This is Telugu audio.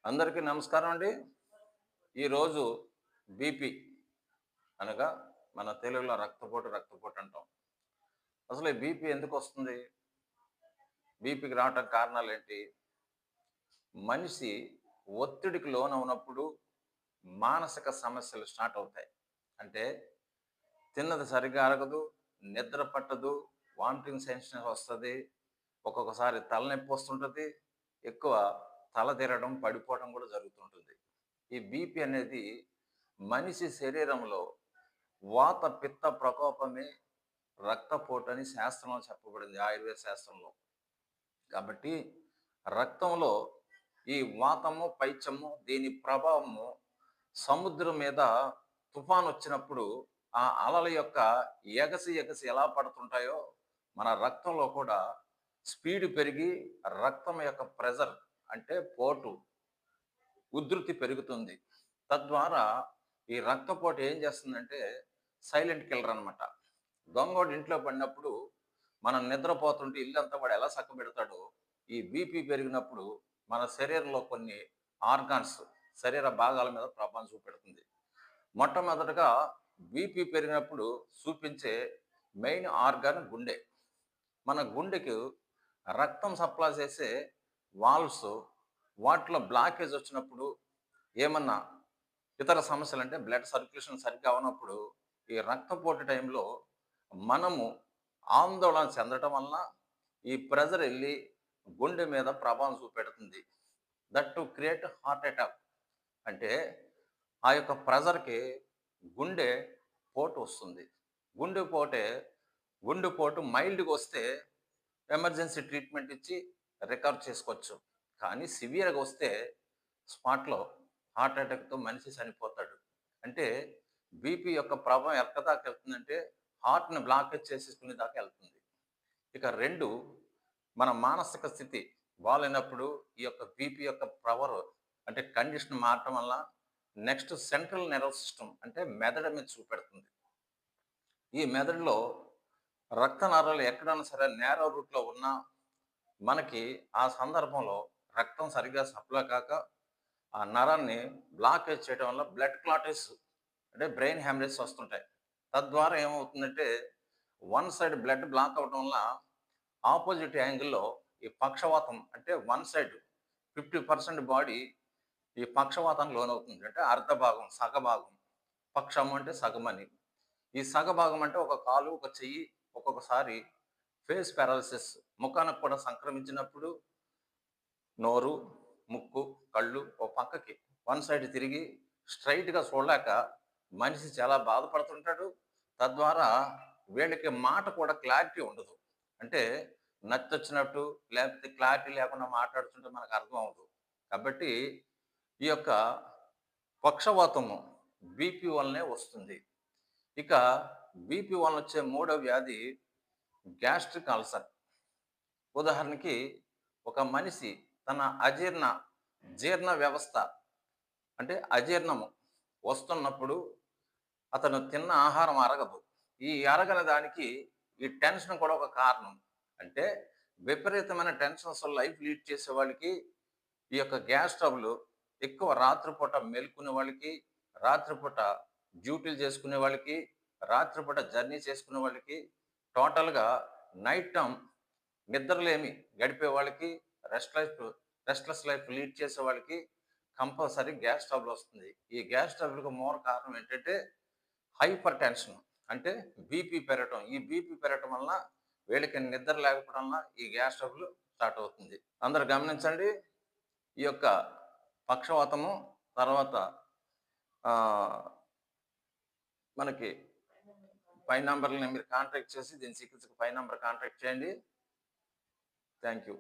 అందరికీ నమస్కారం అండి. ఈరోజు బీపీ అనగా మన తెలుగులో రక్తపోటు అంటాం. అసలు ఈ బీపీ ఎందుకొస్తుంది? బీపీకి రావటానికి కారణాలేంటి? మనిషి ఒత్తిడికి లోనవునప్పుడు మానసిక సమస్యలు స్టార్ట్ అవుతాయి. అంటే తిన్నది సరిగ్గా అరగదు, నిద్ర పట్టదు, వామిటింగ్ సెన్సేషన్ వస్తది. ఒక్కొక్కసారి తలనొప్పి వస్తుంటది. ఎక్కువ తల తిరగడం, పడిపోవడం కూడా జరుగుతుంటుంది. ఈ బీపీ అనేది మనిషి శరీరంలో వాత, పిత్త ప్రకోపమే రక్తపోటని శాస్త్రంలో చెప్పబడింది. ఆయుర్వేద శాస్త్రంలో. కాబట్టి రక్తంలో ఈ వాతము, పైత్యము దీని ప్రభావము సముద్రం మీద తుఫానొచ్చినప్పుడు ఆ అలల యొక్క ఎగసి ఎలా పడుతుంటాయో, మన రక్తంలో కూడా స్పీడ్ పెరిగి రక్తం యొక్క ప్రెషర్ అంటే పోటు ఉధృతి పెరుగుతుంది. తద్వారా ఈ రక్తపోటు ఏం చేస్తుందంటే సైలెంట్ కిల్లర్ అనమాట. దొంగోడు ఇంట్లో పడినప్పుడు మనం నిద్రపోతుంటే ఇల్లంతా వాడు ఎలా చక్కబెడతాడో, ఈ బీపీ పెరిగినప్పుడు మన శరీరంలో కొన్ని ఆర్గాన్స్, శరీర భాగాల మీద ప్రభావం చూపెడుతుంది. మొట్టమొదటగా బీపీ పెరిగినప్పుడు చూపించే మెయిన్ ఆర్గాన్ గుండె. మన గుండెకు రక్తం సప్లై చేసే వాల్వ్స్ వాటిలో బ్లాకేజ్ వచ్చినప్పుడు ఏమన్నా ఇతర సమస్యలు అంటే బ్లడ్ సర్క్యులేషన్ సరిగ్గా అవనప్పుడు ఈ రక్తపోటు టైంలో మనము ఆందోళన చెందటం వలన ఈ ప్రెజర్ వెళ్ళి గుండె మీద ప్రభావం చూపెడుతుంది. That to create heart attack. అంటే ఆ యొక్క ప్రెజర్కి గుండె పోటు వస్తుంది. గుండె పోటే గుండెపోటు మైల్డ్గా వస్తే ఎమర్జెన్సీ ట్రీట్మెంట్ ఇచ్చి రికవర్ చేసుకోవచ్చు. కానీ సివియర్‌గా వస్తే స్పాట్‌లో హార్ట్ అటాక్‌తో మనిషి చనిపోతాడు. అంటే బీపీ యొక్క ప్రభావం ఎక్కడి దాకా వెళ్తుందంటే హార్ట్‌ని బ్లాకేజ్ చేసేసుకునే దాకా వెళ్తుంది. ఇక 2 మన మానసిక స్థితి బాలేనప్పుడు ఈ యొక్క బీపీ యొక్క పవర్ అంటే కండిషన్ మారటం వల్ల నెక్స్ట్ సెంట్రల్ నెర్వస్ సిస్టమ్ అంటే మెదడు మీద చూపెడుతుంది. ఈ మెదడులో రక్తనాళాలు ఎక్కడైనా సరే నేరో రూట్‌లో ఉన్నా మనకి ఆ సందర్భంలో రక్తం సరిగ్గా సప్లై కాక ఆ నరాన్ని బ్లాకేజ్ చేయడం వల్ల బ్లడ్ క్లాటెస్ అంటే బ్రెయిన్ హ్యామరేజెస్ వస్తుంటాయి. తద్వారా ఏమవుతుందంటే వన్ సైడ్ బ్లడ్ బ్లాక్ అవ్వడం వల్ల ఆపోజిట్ యాంగిల్‌లో ఈ పక్షవాతం అంటే వన్ సైడ్ 50% బాడీ ఈ పక్షవాతానికి లోనవుతుంది. అంటే అర్ధ భాగం, సగభాగం. పక్షము అంటే సగమని. ఈ సగభాగం అంటే ఒక కాలు, ఒక చెయ్యి ఒక్కొక్కసారి ఫేస్ పారాలిసిస్ ముఖానికి కూడా సంక్రమించినప్పుడు నోరు, ముక్కు, కళ్ళు ఓ పక్కకి వన్ సైడ్ తిరిగి స్ట్రెయిట్‌గా చూడలేక మనిషి చాలా బాధపడుతుంటాడు. తద్వారా వీళ్ళకి మాట కూడా క్లారిటీ ఉండదు. అంటే నత్తొచ్చినట్టు లేకపోతే క్లారిటీ లేకుండా మాట్లాడుతుంటే మనకు అర్థం అవ్వదు. కాబట్టి ఈ యొక్క పక్షవాతము బీపీ వల్లనే వస్తుంది. ఇక బీపీ వలన వచ్చే మూడో వ్యాధి గ్యాస్ట్రిక్ అల్సర్. ఉదాహరణకి ఒక మనిషి తన జీర్ణ వ్యవస్థ అంటే అజీర్ణము వస్తున్నప్పుడు అతను తిన్న ఆహారం అరగదు. ఈ అరగని దానికి ఈ టెన్షన్ కూడా ఒక కారణం. అంటే విపరీతమైన టెన్షన్స్ లైఫ్ లీడ్ చేసే వాళ్ళకి ఈ యొక్క గ్యాస్ ట్రబుల్ ఎక్కువ రాత్రిపూట మేలుకునే వాళ్ళకి, రాత్రిపూట డ్యూటీలు చేసుకునే వాళ్ళకి, రాత్రిపూట జర్నీ చేసుకునే వాళ్ళకి, టోటల్‌గా నైట్ టైమ్ నిద్రలేమి గడిపే వాళ్ళకి, రెస్ట్‌లెస్ లైఫ్ లీడ్ చేసే వాళ్ళకి కంపల్సరీ గ్యాస్ ట్రబుల్ వస్తుంది. ఈ గ్యాస్ ట్రబుల్‌కి మూల కారణం ఏంటంటే హైపర్ టెన్షన్. అంటే బీపీ పెరగటం. ఈ బీపీ పెరగటం వలన వీళ్ళకి నిద్ర లేకపోవడం వలన ఈ గ్యాస్ ట్రబుల్ స్టార్ట్ అవుతుంది. అందరూ గమనించండి. ఈ యొక్క పక్షవాతము తర్వాత ఆహ్, మనకి పై నంబర్‌లని మీరు కాంటాక్ట్ చేసి దీని చికిత్సకు పై నంబర్ కాంటాక్ట్ చేయండి. Thank you.